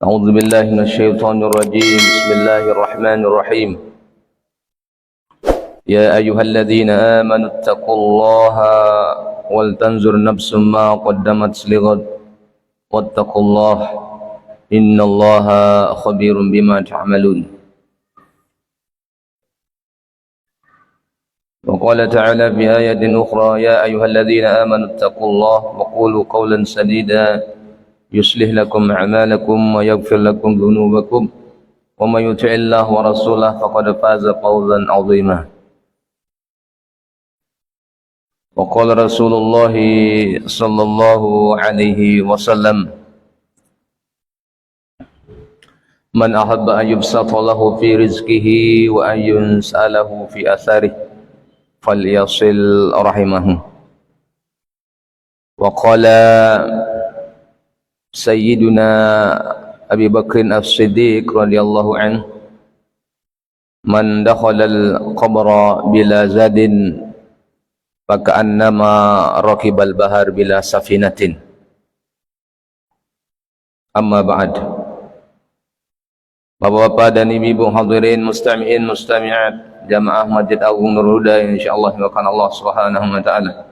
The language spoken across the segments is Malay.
أعوذ بالله من الشيطان الرجيم. بسم الله الرحمن الرحيم. يا أيها الذين آمنوا اتقوا الله ولتنظر نفس ما قدمت لغد واتقوا الله إن الله خبير بما تعملون. وقال تعالى في آية أخرى: يا أيها الذين آمنوا اتقوا الله وقولوا قولا سديدا يصلح لكم أعمالكم ويغفر لكم ذنوبكم ومن يطع الله ورسوله فقد فاز فوزا عظيما. وقال رسول الله صلى الله عليه وسلم: من أحب أن يبسط له في رزقه وأن ينسأ له في أثره فليصل رحمه. وقال سيدنا أبي بكر الصديق رضي الله عنه: من دخل القبر بلا زاد فكأنما ركب البحر بلا سفينة. Amma ba'd. Bapak-bapak dan ibu-ibu hadirin mustami'in mustami'at jamaah Masjid Agung Nurul Huda insyaallah dimakan Allah Subhanahu wa taala.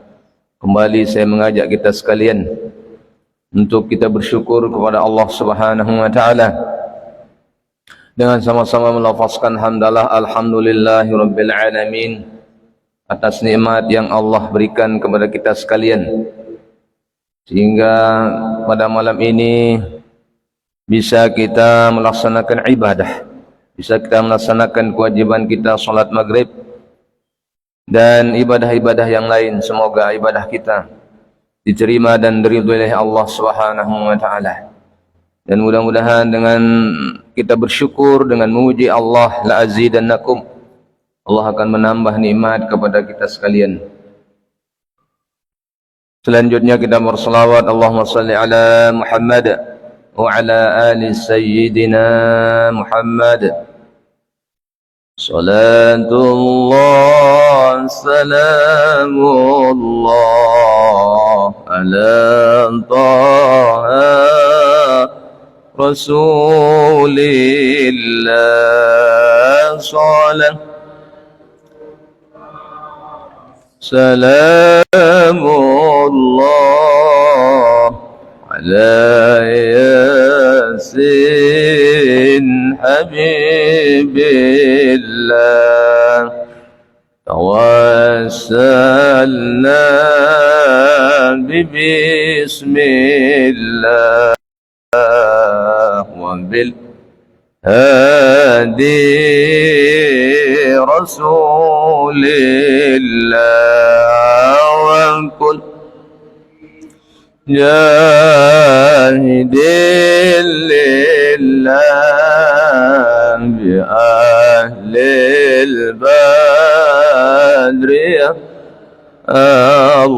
Kembali saya mengajak kita sekalian untuk kita bersyukur kepada Allah Subhanahu wa taala dengan sama-sama melafazkan hamdalah alhamdulillahirabbil alamin atas nikmat yang Allah berikan kepada kita sekalian, sehingga pada malam ini bisa kita melaksanakan ibadah, bisa kita melaksanakan kewajiban kita salat maghrib dan ibadah-ibadah yang lain. Semoga ibadah kita diterima dan diridhoi oleh Allah Subhanahu wa taala. Dan mudah-mudahan dengan kita bersyukur, dengan memuji Allah, la azidannakum, Allah akan menambah nikmat kepada kita sekalian. Selanjutnya kita berselawat, Allahumma salli ala Muhammad wa ala ali sayyidina Muhammad. Salatullah salamullah ala taha rasulillah. Salamullah ala yasin habibillah. Tawassalna bismillah wa bil hadi rasulillah wa kul jahidin lillah bi ahlil badriyah. Allah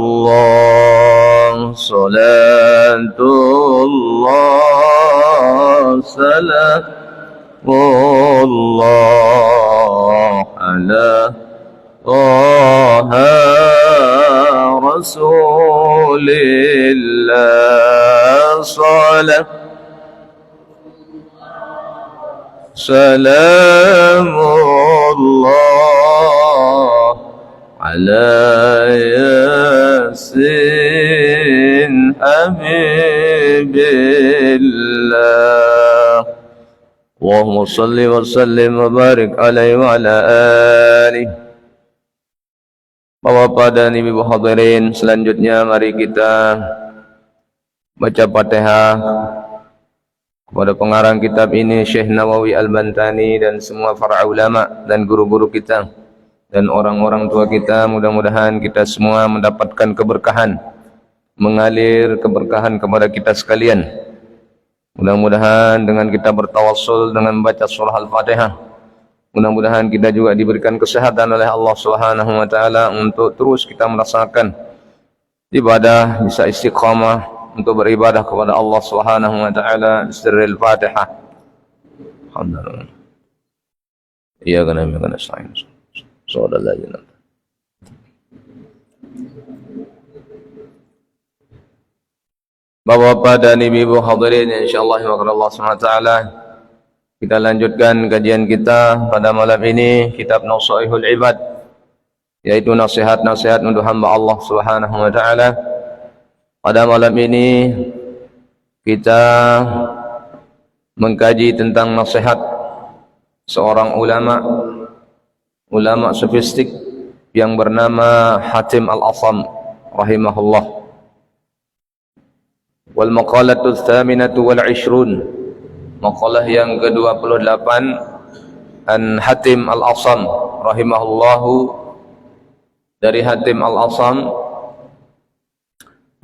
salatullah salamullah ala taha rasulillah. Salamullah ala yasin habibillah. Allahumma salli wa sallim wa barik alaihi wa ala alihi. Bapak-bapak dan ibu hadirin, selanjutnya mari kita baca Fatihah kepada pengarang kitab ini, Syekh Nawawi Al-Bantani, dan semua para ulama dan guru-guru kita dan orang-orang tua kita. Mudah-mudahan kita semua mendapatkan keberkahan, mengalir keberkahan kepada kita sekalian. Mudah-mudahan dengan kita bertawassul dengan membaca surah Al-Fatihah, mudah-mudahan kita juga diberikan kesehatan oleh Allah Subhanahu wa taala untuk terus kita melaksanakan ibadah, bisa istiqamah untuk beribadah kepada Allah Subhanahu wa taala. Sirril Fatihah. Alhamdulillah. Iya kana nasta'in. Sallallahu Bapak-bapak dan ibu-ibu hadirin insyaallah wa Allah Subhanahu wa taala, kita lanjutkan kajian kita pada malam ini, kitab Nasaihul Ibad, yaitu nasihat-nasihat untuk hamba Allah Subhanahu wa taala. Pada malam ini kita mengkaji tentang nasihat seorang ulama sofistik yang bernama Hatim Al-Asam rahimahullah. Wal maqalatu tsaminatu wal 'ishrun, maqalah yang ke-28 an Hatim Al-Asam rahimahullahu, dari Hatim Al-Asam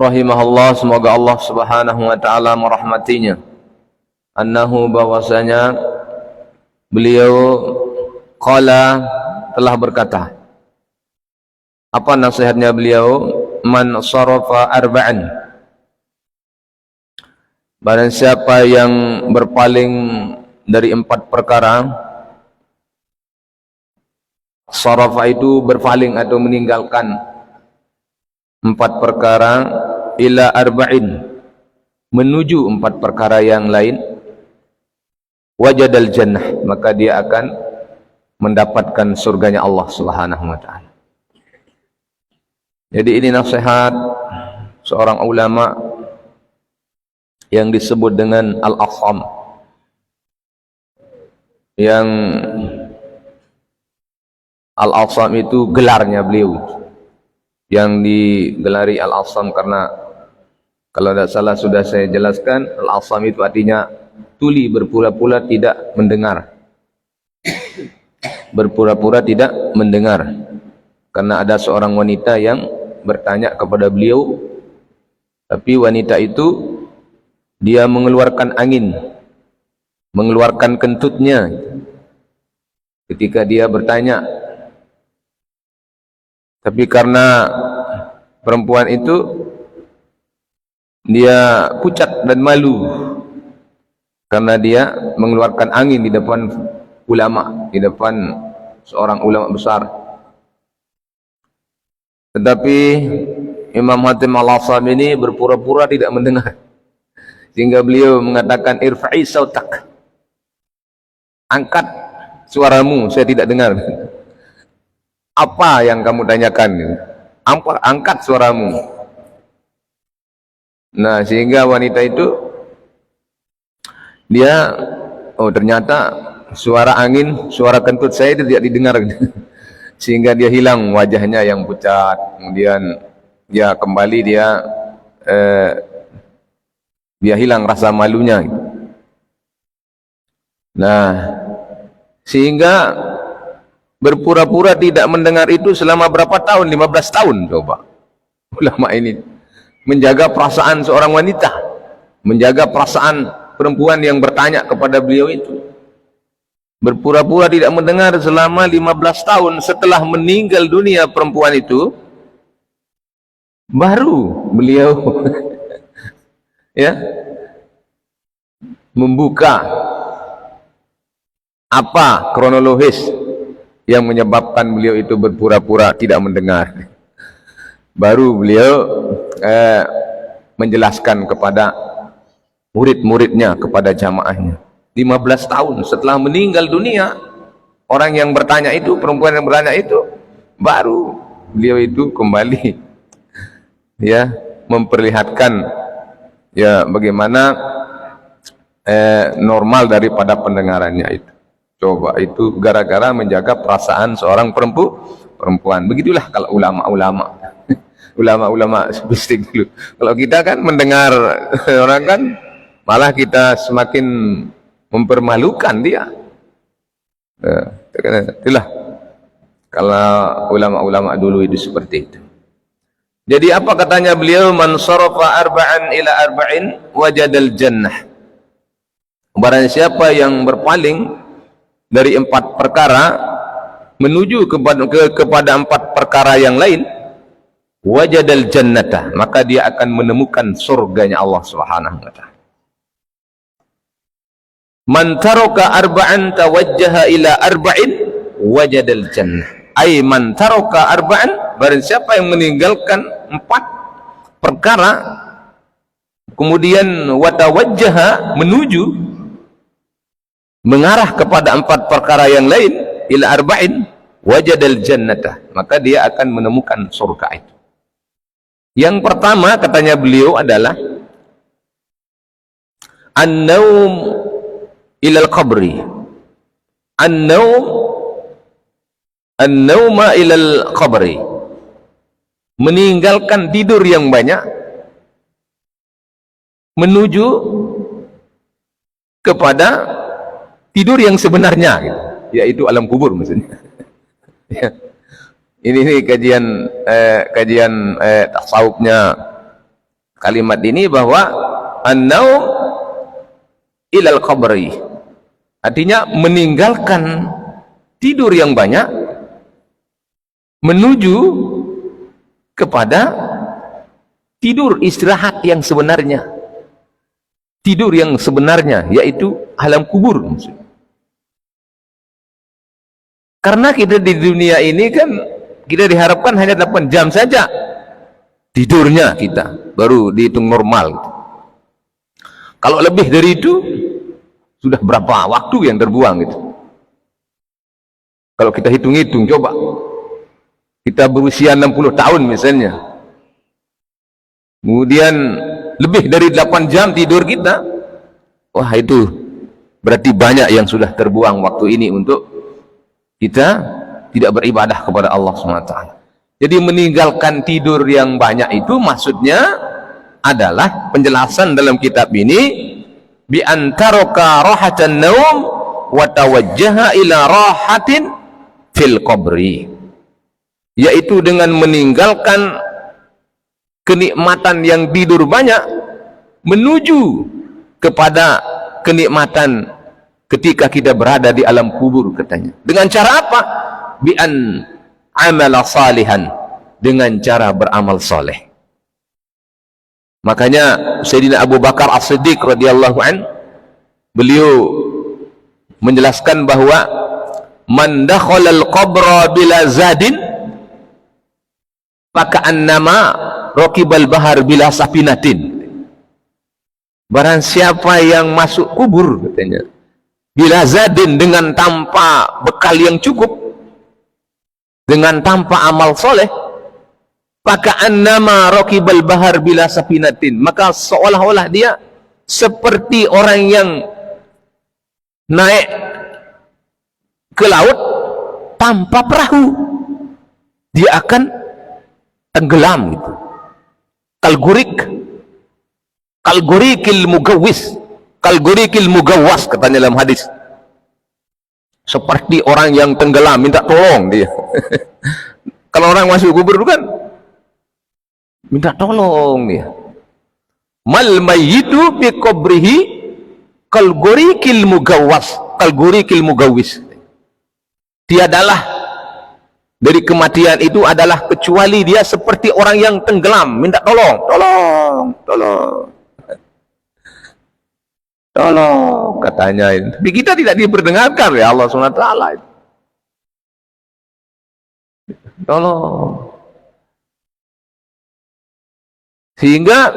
rahimahullah, semoga Allah Subhanahu wa taala merahmatinya, annahu, bahwasanya beliau qala, telah berkata. Apa nasihatnya beliau? Man sarafa arba'an, barang siapa yang berpaling dari 4 perkara. Sarafa itu berpaling atau meninggalkan 4 perkara, ila arba'in, menuju 4 perkara yang lain, wajadal jannah, maka dia akan mendapatkan surganya Allah Subhanahu wa taala. Jadi ini nasihat seorang ulama yang disebut dengan Al-Asam, yang Al-Asam itu gelarnya beliau, yang digelari Al-Asam karena kalau tidak salah sudah saya jelaskan, Al-Asam itu artinya tuli, berpura-pura tidak mendengar. Berpura-pura tidak mendengar, karena ada seorang wanita yang bertanya kepada beliau, tapi wanita itu dia mengeluarkan angin, mengeluarkan kentutnya ketika dia bertanya. Tapi karena perempuan itu dia pucat dan malu karena dia mengeluarkan angin di depan ulama, di depan seorang ulama besar. Tetapi Imam Hatim Al-Asam ini berpura-pura tidak mendengar, sehingga beliau mengatakan, irfa'i sautak, angkat suaramu, saya tidak dengar. Apa yang kamu tanyakan? Angkat suaramu. Nah, sehingga wanita itu dia, oh ternyata suara angin, suara kentut saya itu tidak didengar. Sehingga dia hilang wajahnya yang pucat, kemudian dia kembali, dia hilang rasa malunya. Nah, sehingga berpura-pura tidak mendengar itu selama berapa tahun? 15 tahun coba. Ulama ini menjaga perasaan seorang wanita, menjaga perasaan perempuan yang bertanya kepada beliau itu. Berpura-pura tidak mendengar selama 15 tahun. Setelah meninggal dunia perempuan itu, baru beliau ya membuka apa kronologis yang menyebabkan beliau itu berpura-pura tidak mendengar. Baru beliau menjelaskan kepada murid-muridnya, kepada jamaahnya. 15 tahun setelah meninggal dunia orang yang bertanya itu, perempuan yang bertanya itu, baru beliau itu kembali ya memperlihatkan ya bagaimana normal daripada pendengarannya itu. Coba, itu gara-gara menjaga perasaan seorang perempuan. Begitulah kalau ulama-ulama ulama-ulama sofistik dulu. Kalau kita kan mendengar orang kan malah kita semakin mempermalukan dia. Itulah kalau ulama-ulama dulu itu seperti itu. Jadi apa katanya beliau? Man sarafa arba'an ila arba'in wajadal jannah. Barang siapa yang berpaling dari 4 perkara menuju kepada 4 perkara yang lain, wajadal jannata, maka dia akan menemukan surganya Allah Subhanahu wa taala. Man taraka arba'an tawajjaha ila arba'in wajadal jannah. Ay man taraka arba'an, barang siapa yang meninggalkan 4 perkara kemudian watawajjaha, menuju, mengarah kepada 4 perkara yang lain, ila arba'in wajadal jannata, maka dia akan menemukan surga itu. Yang pertama katanya beliau adalah an-naum ilal qabri, an-nauma ilal qabri, meninggalkan tidur yang banyak menuju kepada tidur yang sebenarnya gitu. Yaitu alam kubur maksudnya. Ya. Ini kajian tasawufnya kalimat ini, bahwa an-naum ilal qabri, artinya meninggalkan tidur yang banyak menuju kepada tidur istirahat yang sebenarnya, tidur yang sebenarnya, yaitu alam kubur maksudnya. Karena kita di dunia ini kan kita diharapkan hanya 8 jam saja tidurnya, kita baru dihitung normal. Kalau lebih dari itu sudah berapa waktu yang terbuang gitu. Kalau kita hitung-hitung, coba kita berusia 60 tahun misalnya, kemudian lebih dari 8 jam tidur kita, wah itu berarti banyak yang sudah terbuang waktu ini untuk kita tidak beribadah kepada Allah SWT. Jadi meninggalkan tidur yang banyak itu maksudnya adalah penjelasan dalam kitab ini, bi antaraka rahatan naum wa tawajjaha ila rahatin fil qabri, yaitu dengan meninggalkan kenikmatan yang tidur banyak menuju kepada kenikmatan ketika kita berada di alam kubur katanya. Dengan cara apa? Bi an amala salihan, dengan cara beramal soleh. Makanya Sayyidina Abu Bakar As-Siddiq radhiyallahu an, beliau menjelaskan bahwa man dakhalal qabra bila zadin maka annama raqibal bahar bila safinatin. Barang siapa yang masuk kubur katanya bila zadin, dengan tanpa bekal yang cukup, dengan tanpa amal soleh, maka annama raqibal bahar bila safinatin, maka seolah-olah dia seperti orang yang naik ke laut tanpa perahu, dia akan tenggelam gitu. Kalgurikil mugawwis, kalgurikil mugawwas katanya dalam hadis, seperti orang yang tenggelam minta tolong dia. Kalau orang masuk kubur itu kan minta tolong dia. Mal mayyitu bi qabrihi kalgurikil mugawwas, kalgurikil mugawwis, tiadalah dari kematian itu adalah kecuali dia seperti orang yang tenggelam minta tolong, tolong katanya. Tapi kita tidak diperdengarkan oleh Allah SWT. Tolong. Sehingga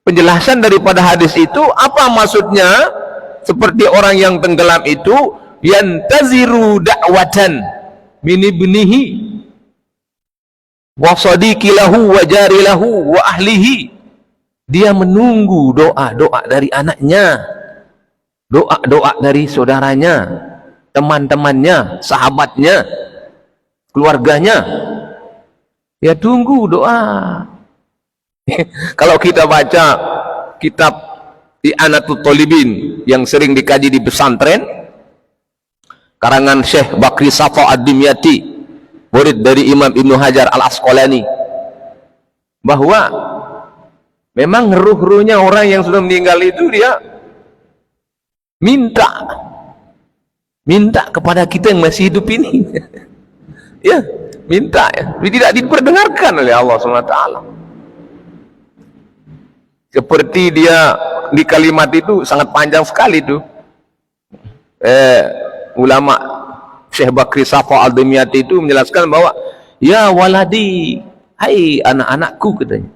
penjelasan daripada hadis itu apa maksudnya? Seperti orang yang tenggelam itu yantaziru da'watan min ibnihi wa sadiqi lahu wa jari lahu wa ahlihi, dia menunggu doa-doa dari anaknya, doa-doa dari saudaranya, teman-temannya, sahabatnya, keluarganya, ya tunggu doa. Kalau kita baca kitab I'anatul Thalibin yang sering dikaji di pesantren karangan Syekh Bakri Safa Ad-Dimyati, murid dari Imam Ibnu Hajar Al-Asqalani, bahwa memang ruh-ruhnya orang yang sudah meninggal itu dia minta kepada kita yang masih hidup ini. Ya, minta ya. Tapi tidak diperdengarkan oleh Allah SWT. Seperti dia di kalimat itu sangat panjang sekali tuh. Ulama Syekh Bakri Safa Al-Dimyati itu menjelaskan bahwa ya waladi, hai anak-anakku katanya,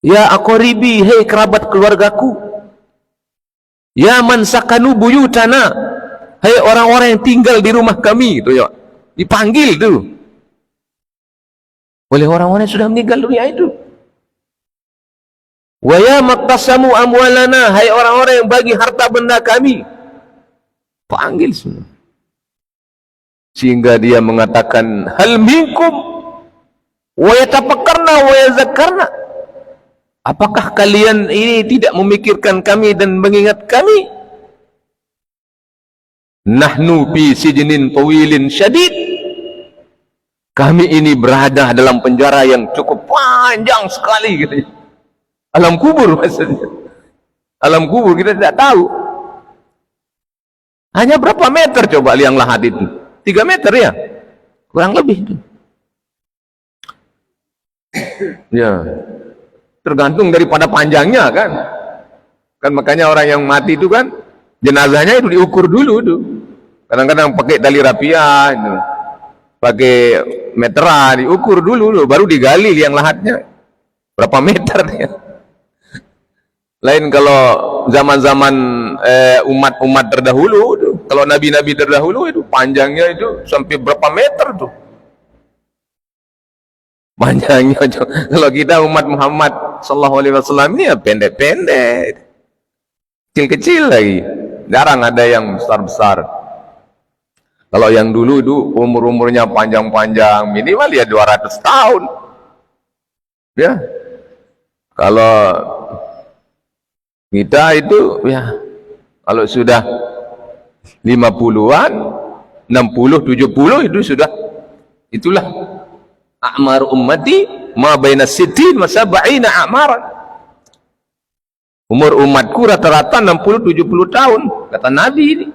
Ya aqribi, hei kerabat keluargaku. Ya man sakanu buyutana, hei orang-orang yang tinggal di rumah kami. Itu ya, dipanggil tuh oleh orang-orang yang sudah meninggal dunia itu. Wa ya maqtasamu amwalana, hai orang-orang yang bagi harta benda kami. Panggil semua. Sehingga dia mengatakan, hal minkum wa yatafakkarna wa yazakkarna. Apakah kalian ini tidak memikirkan kami dan mengingat kami? Nahnu fi sijnin tawilin syadid. Kami ini berada dalam penjara yang cukup panjang sekali gitu. Alam kubur maksudnya. Alam kubur kita tidak tahu. Hanya berapa meter coba liang lahat itu? 3 meter ya? Kurang lebih itu. Ya. Tergantung daripada panjangnya kan. Kan makanya orang yang mati itu kan jenazahnya itu diukur dulu tuh. Kadang-kadang pakai tali rapia itu. Pakai meteran, diukur dulu baru digali liang lahatnya. Berapa meter ya? Lain kalau zaman-zaman umat-umat terdahulu tuh, kalau nabi-nabi terdahulu itu panjangnya itu sampai berapa meter tuh panjangnya. Kalau kita umat Muhammad sallallahu alaihi wasallam ini ya pendek-pendek, kecil-kecil lagi, jarang ada yang besar-besar. Kalau yang dulu itu umur-umurnya panjang-panjang, minimal ya 200 tahun ya. Kalau kita itu ya kalau sudah 50-an, 60, 70 itu sudah, itulah a'mar ummati ma baina sittin wa sab'ina a'maran. Umur umatku rata-rata 60-70 tahun kata Nabi ini.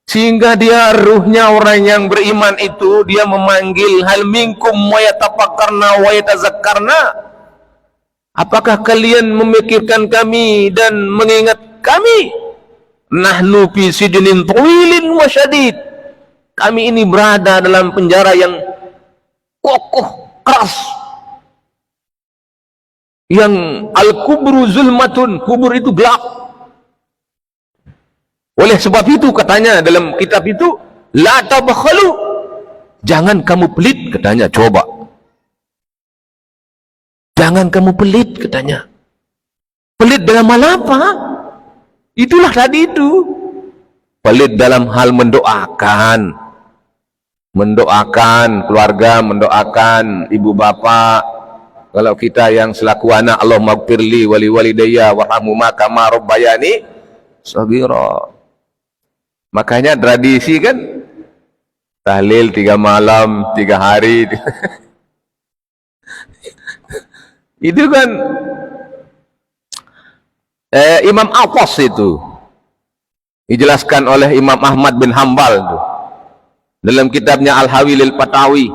Sehingga dia ruhnya orang yang beriman itu dia memanggil hal minkum wa yatafakkarna wa yatazakkarna. Apakah kalian memikirkan kami dan mengingat kami? Nahnu fi sijnin tawilin wa syadid. Kami ini berada dalam penjara yang kokoh, keras. Yang al-kubru zulmatun, kubur itu gelap. Oleh sebab itu katanya dalam kitab itu, la tabkhalu, jangan kamu pelit katanya. Coba, jangan kamu pelit katanya. Pelit dalam hal apa? Itulah tadi itu. Pelit dalam hal mendoakan, mendoakan keluarga, mendoakan ibu bapak. Kalau kita yang selaku anak, Allahumma gfirli wali walidayya warhamhuma kama rabbayani shaghira. Makanya tradisi kan tahlil 3 malam 3 hari itu kan Imam Atas itu dijelaskan oleh Imam Ahmad bin Hanbal itu dalam kitabnya Al-Hawilil Fatawi,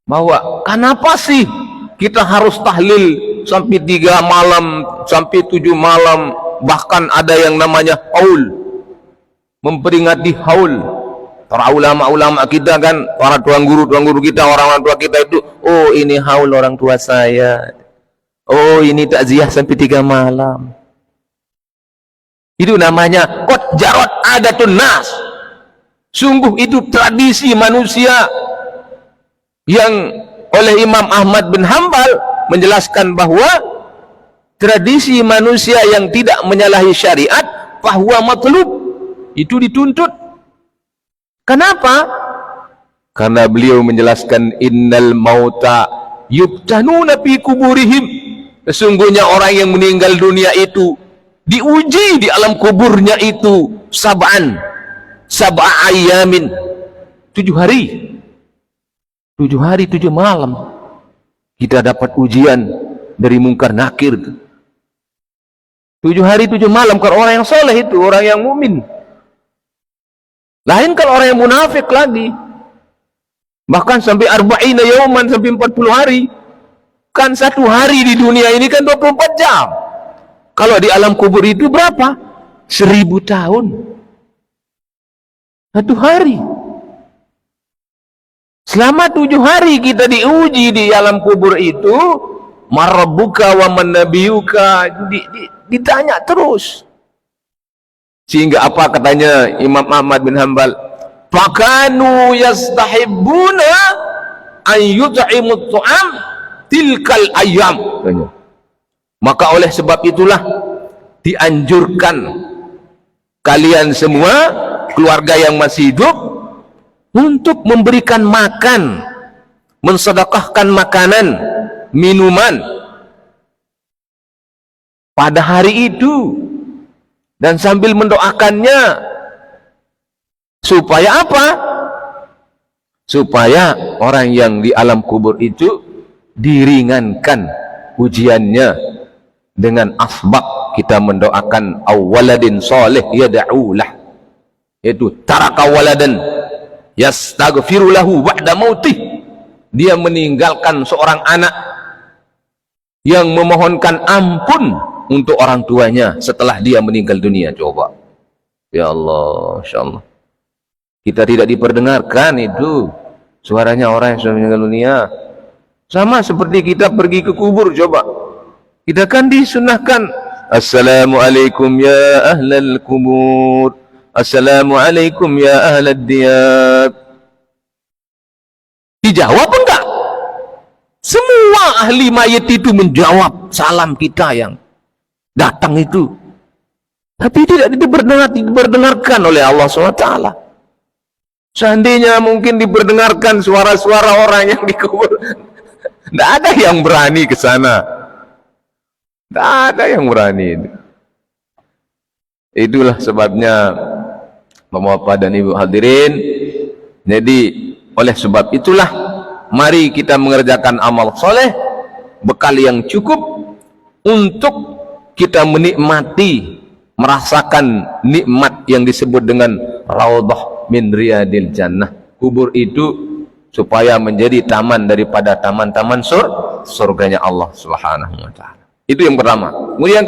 bahwa kenapa sih kita harus tahlil sampai 3 malam sampai 7 malam, bahkan ada yang namanya haul, memperingati haul. Para ulama-ulama kita kan, para tuan guru kita, orang-orang tua kita itu, oh ini haul orang tua saya, oh ini takziah sampai 3 malam. Itu namanya qad jarat adatun nas. Sungguh itu tradisi manusia, yang oleh Imam Ahmad bin Hanbal menjelaskan bahwa tradisi manusia yang tidak menyalahi syariat bahwa matlub, itu dituntut. Kenapa? Karena beliau menjelaskan innal mauta yubtanuna fi kuburihim. Sesungguhnya orang yang meninggal dunia itu diuji di alam kuburnya itu sab'a ayamin, 7 hari 7 malam kita dapat ujian dari mungkar nakir. 7 hari 7 malam kalau orang yang soleh itu, orang yang mukmin. Lain kalau orang yang munafik lagi, bahkan sampai arba'ina yauman, sampai 40 hari. Kan 1 hari di dunia ini kan 24 jam. Kalau di alam kubur itu berapa? 1000 tahun 1 hari. Selama 7 hari kita diuji di alam kubur itu, marabbuka wa man nabiyuka, ditanya terus. Sehingga apa katanya Imam Ahmad bin Hanbal, fakanu yastahibbuna an yut'imut tu'am tilkal ayyam. Maka oleh sebab itulah dianjurkan kalian semua, keluarga yang masih hidup, untuk memberikan makan, mensedekahkan makanan, minuman pada hari itu, dan sambil mendoakannya. Supaya apa? Supaya orang yang di alam kubur itu diringankan ujiannya dengan asbab kita mendoakan awaladin soleh yada'ulah, yaitu taraka waladan yastaghfiru lahu ba'da mautih, dia meninggalkan seorang anak yang memohonkan ampun untuk orang tuanya setelah dia meninggal dunia. Coba, ya Allah, insyaallah kita tidak diperdengarkan itu suaranya orang yang sudah meninggal dunia. Sama seperti kita pergi ke kubur. Coba, kita kan disunahkan, assalamualaikum ya ahlal kubur, assalamualaikum ya ahlad diyar. Dijawab enggak? Semua ahli mayit itu menjawab salam kita yang datang itu, tapi tidak diperdengarkan oleh Allah SWT. Seandainya mungkin diperdengarkan suara-suara orang yang dikubur, tidak ada yang berani ke sana, tidak ada yang berani. Itulah sebabnya Bapak dan Ibu hadirin, jadi oleh sebab itulah mari kita mengerjakan amal soleh, bekal yang cukup untuk kita menikmati, merasakan nikmat yang disebut dengan raudhah min riyadil jannah. Kubur itu supaya menjadi taman daripada taman-taman surganya Allah Subhanahu wa taala. Itu yang pertama. Kemudian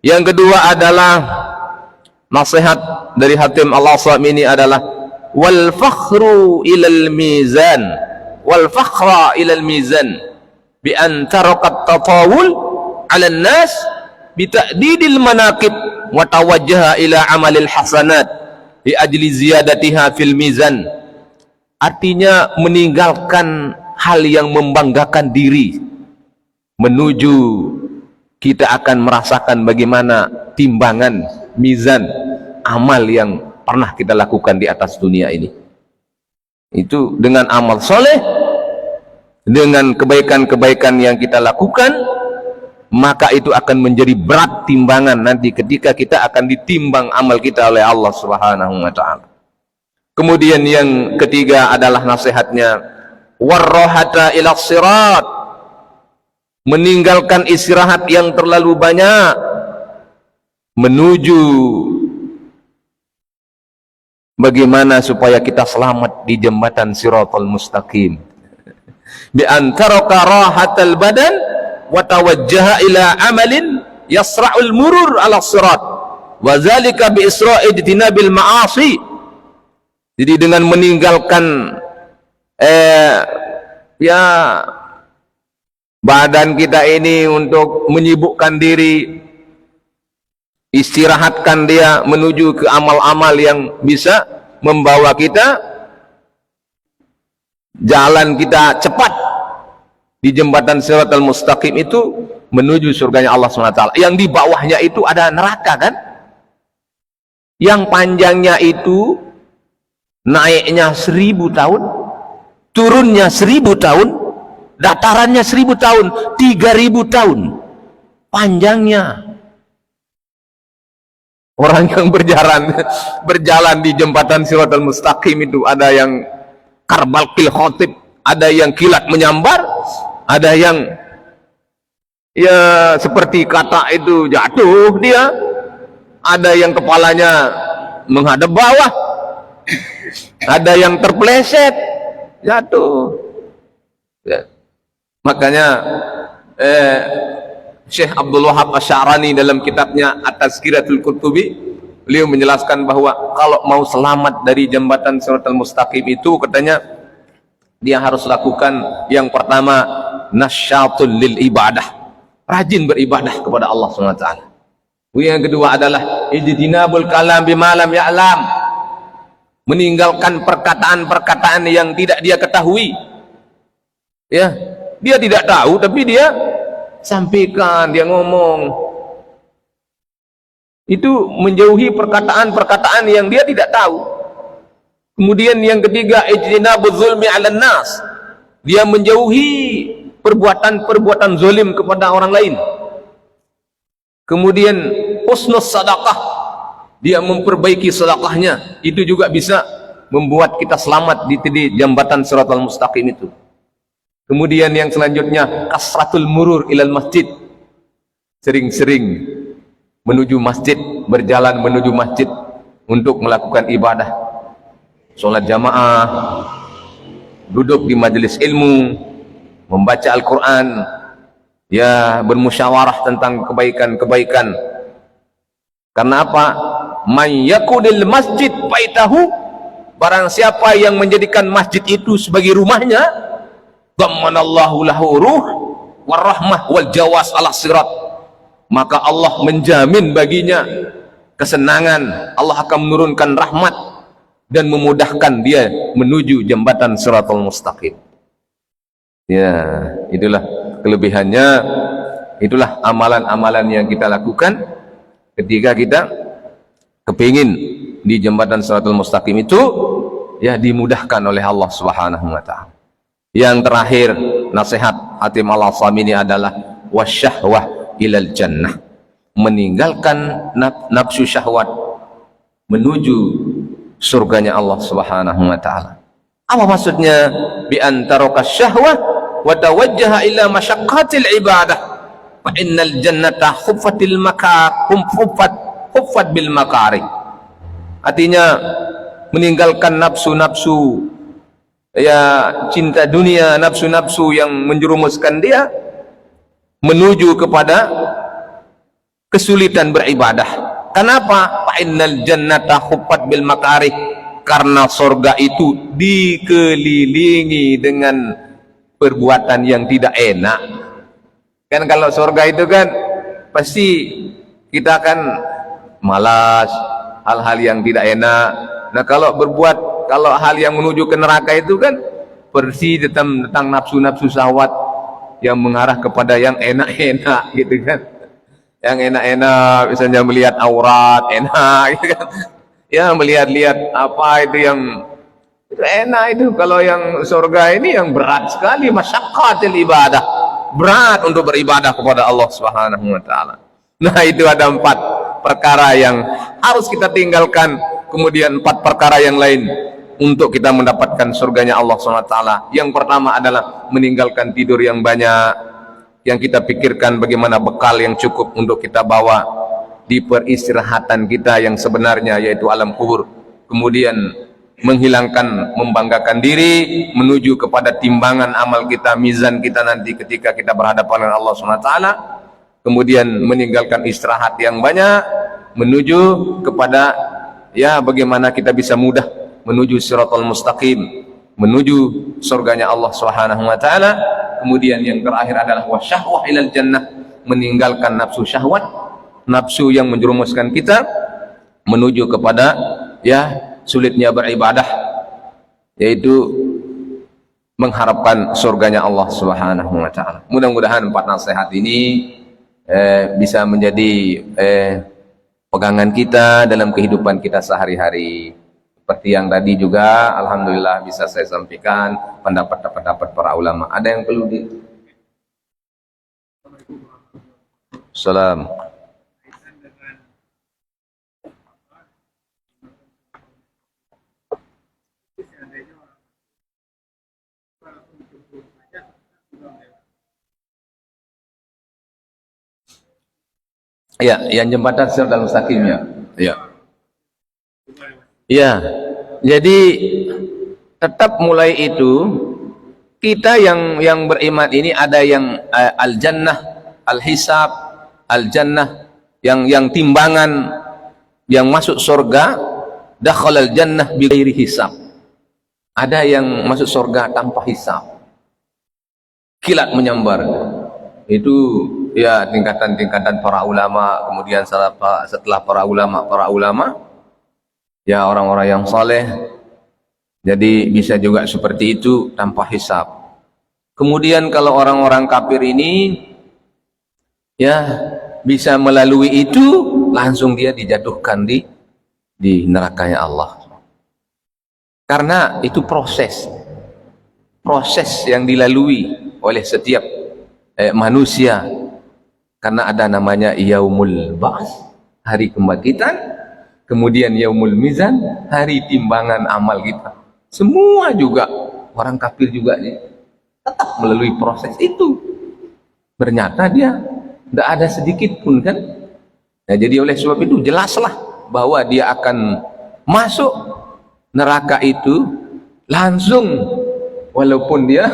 yang kedua adalah nasihat dari Hatim Al-Asam ini adalah wal fakhru ilal mizan, wal fakhra ilal mizan bi an taraqat tatawul ala nas bi ta'didil manaqib wa tawajjaha ila amalil hasanat li ajli ziyadatiha fil mizan. Artinya meninggalkan hal yang membanggakan diri, menuju kita akan merasakan bagaimana timbangan mizan amal yang pernah kita lakukan di atas dunia ini. Itu dengan amal soleh, dengan kebaikan-kebaikan yang kita lakukan, maka itu akan menjadi berat timbangan nanti ketika kita akan ditimbang amal kita oleh Allah Subhanahu wa taala. Kemudian yang ketiga adalah nasihatnya warrohata ila sirat, meninggalkan istirahat yang terlalu banyak menuju bagaimana supaya kita selamat di jembatan Siratal Mustaqim. Bi antaraka rahatal badan wa tawajjaha ila amalin yasra'ul murur ala sirat wa zalika bi isra'i jitinabil ma'asi. Jadi dengan meninggalkan badan kita ini untuk menyibukkan diri, istirahatkan dia menuju ke amal-amal yang bisa membawa kita jalan kita cepat di jembatan Siratal Mustaqim itu menuju surganya Allah SWT. Yang di bawahnya itu ada neraka kan, yang panjangnya itu naiknya 1000 tahun, turunnya 1000 tahun, datarannya 1000 tahun, 3000 tahun panjangnya. Orang yang berjalan di jembatan Siratal Mustaqim itu ada yang karbal kil khotib, ada yang kilat menyambar, ada yang ya seperti kata itu jatuh dia, ada yang kepalanya menghadap bawah, ada yang terpeleset jatuh ya. Makanya Syekh Abdul Wahab Asy'arani dalam kitabnya At-Tazkiratul Qurtubi, beliau menjelaskan bahwa kalau mau selamat dari jembatan Siratal Mustaqim itu katanya dia harus lakukan yang pertama nasyatul lil ibadah, rajin beribadah kepada Allah SWT. Yang kedua adalah ijtinabul kalam bima lam ya'lam, meninggalkan perkataan-perkataan yang tidak dia ketahui. Ya, dia tidak tahu tapi dia sampaikan, dia ngomong. Itu menjauhi perkataan-perkataan yang dia tidak tahu. Kemudian yang ketiga ijtinabuz zulmi 'alan nas, dia menjauhi perbuatan-perbuatan zalim kepada orang lain. Kemudian husnus sadaqah, dia memperbaiki sedekahnya. Itu juga bisa membuat kita selamat di jambatan Shiratal Mustaqim itu. Kemudian yang selanjutnya kasratul murur ilal masjid, sering-sering menuju masjid, berjalan menuju masjid untuk melakukan ibadah, sholat jamaah, duduk di majelis ilmu, membaca Al-Quran, ya, bermusyawarah tentang kebaikan-kebaikan. Karena apa? Man yakudil masjid baitahu, barang siapa yang menjadikan masjid itu sebagai rumahnya, dammanallahu lahu ruh warahmah wal jawas ala sirat, maka Allah menjamin baginya kesenangan, Allah akan menurunkan rahmat dan memudahkan dia menuju jembatan Shiratal Mustaqim. Ya, itulah kelebihannya, itulah amalan-amalan yang kita lakukan ketika kita kepingin di jembatan Shiratal Mustaqim itu, ya, dimudahkan oleh Allah Subhanahu wa Ta'ala. Yang terakhir, nasihat Hatim Al-Asami ini adalah wasyahwah ilal jannah, meninggalkan nafsu syahwat menuju surganya Allah Subhanahu wa Ta'ala. Apa maksudnya? Bi antaraka syahwah wa tawajjaha ila masyaqqatil ibadah fa innal jannata khuffatil makar khuffat bil makari. Artinya meninggalkan nafsu-nafsu, ya, cinta dunia, nafsu-nafsu yang menjerumuskan dia menuju kepada kesulitan beribadah. Kenapa? Fa innal jannata khuffat bil makari, karena surga itu dikelilingi dengan perbuatan yang tidak enak. Kan kalau surga itu kan pasti kita kan malas, hal-hal yang tidak enak. Nah, kalau hal yang menuju ke neraka itu kan bersih tentang nafsu-nafsu syahwat yang mengarah kepada yang enak-enak gitu kan. Yang enak-enak, misalnya melihat aurat enak gitu kan. Ya, melihat-lihat apa itu yang itu enak itu. Kalau yang surga ini yang berat sekali, masyaqqatil ibadah, berat untuk beribadah kepada Allah Subhanahu wa Ta'ala. Nah, itu ada 4 perkara yang harus kita tinggalkan, kemudian 4 perkara yang lain untuk kita mendapatkan surganya Allah SWT. Yang pertama adalah meninggalkan tidur yang banyak, yang kita pikirkan bagaimana bekal yang cukup untuk kita bawa di peristirahatan kita yang sebenarnya, yaitu alam kubur. Kemudian menghilangkan, membanggakan diri menuju kepada timbangan amal kita, mizan kita nanti ketika kita berhadapan dengan Allah SWT. Kemudian meninggalkan istirahat yang banyak menuju kepada, ya, bagaimana kita bisa mudah menuju Shiratal Mustaqim, menuju surganya Allah Subhanahu wa Ta'ala. Kemudian yang terakhir adalah wasyahwah ilal jannah, meninggalkan nafsu syahwat, nafsu yang menjerumuskan kita menuju kepada, ya, sulitnya beribadah, yaitu mengharapkan surganya Allah Subhanahu wa Ta'ala. Mudah-mudahan 4 nasihat ini bisa menjadi pegangan kita dalam kehidupan kita sehari-hari. Seperti yang tadi juga, alhamdulillah bisa saya sampaikan pendapat-pendapat para ulama. Ada yang perlu di Salam. Ya, yang jembatan Shiratal Mustaqim, ya. Ya. Ya. Jadi tetap mulai itu kita yang beriman ini ada yang al-jannah, al-hisab, al-jannah, yang timbangan, yang masuk surga, dakhalal jannah bighairi hisab. Ada yang masuk surga tanpa hisab, kilat menyambar. Itu ya tingkatan-tingkatan para ulama. Kemudian setelah para ulama ya orang-orang yang saleh, jadi bisa juga seperti itu tanpa hisab. Kemudian kalau orang-orang kafir ini ya bisa melalui itu, langsung dia dijatuhkan di nerakanya Allah. Karena itu proses yang dilalui oleh setiap manusia. Karena ada namanya yaumul ba'ats, hari kebangkitan, kemudian yaumul mizan, hari timbangan amal kita. Semua juga orang kafir juga tetap melalui proses itu. Ternyata dia tidak ada sedikit pun kan. Nah, jadi oleh sebab itu jelaslah bahwa dia akan masuk neraka itu langsung, walaupun dia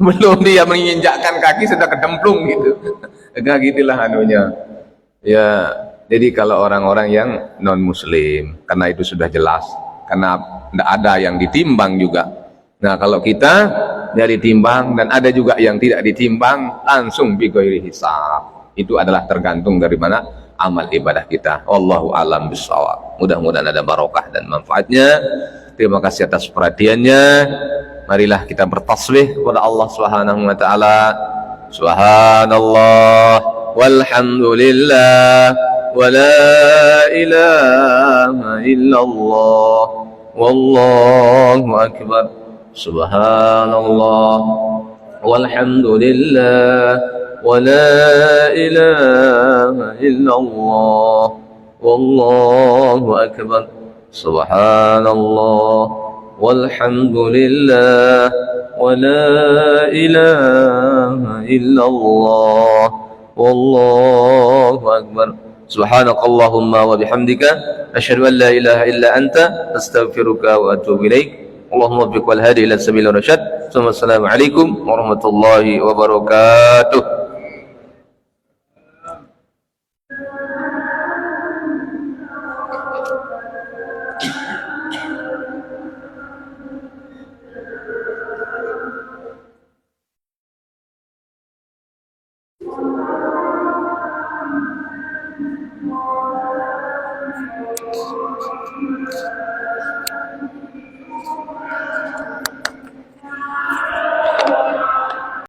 belum dia menginjakkan kaki sudah kedemplung gitu. Enggak gitulah anunya. Ya, jadi kalau orang-orang yang non muslim, karena itu sudah jelas, karena tidak ada yang ditimbang juga. Nah, kalau kita dari timbang, dan ada juga yang tidak ditimbang, langsung bighairi hisab. Itu adalah tergantung dari mana amal ibadah kita. Wallahu alam bissawab. Mudah-mudahan ada barokah dan manfaatnya. Terima kasih atas perhatiannya. Marilah kita bertasbih kepada Allah Subhanahu wa taala. Subhanallah walhamdulillah wa la ilaha illallah wallahu akbar. Subhanallah walhamdulillah wa la ilaha illallah wallahu akbar. Subhanallah walhamdulillah wa la ilaha illallah wallahu akbar. Subhanakallahumma wa bihamdika asyhadu an la ilaha illa anta astaghfiruka wa atubu ilaik. Allahumma biq wal hadi ila sabil rasyad. Assalamualaikum warahmatullahi wabarakatuh.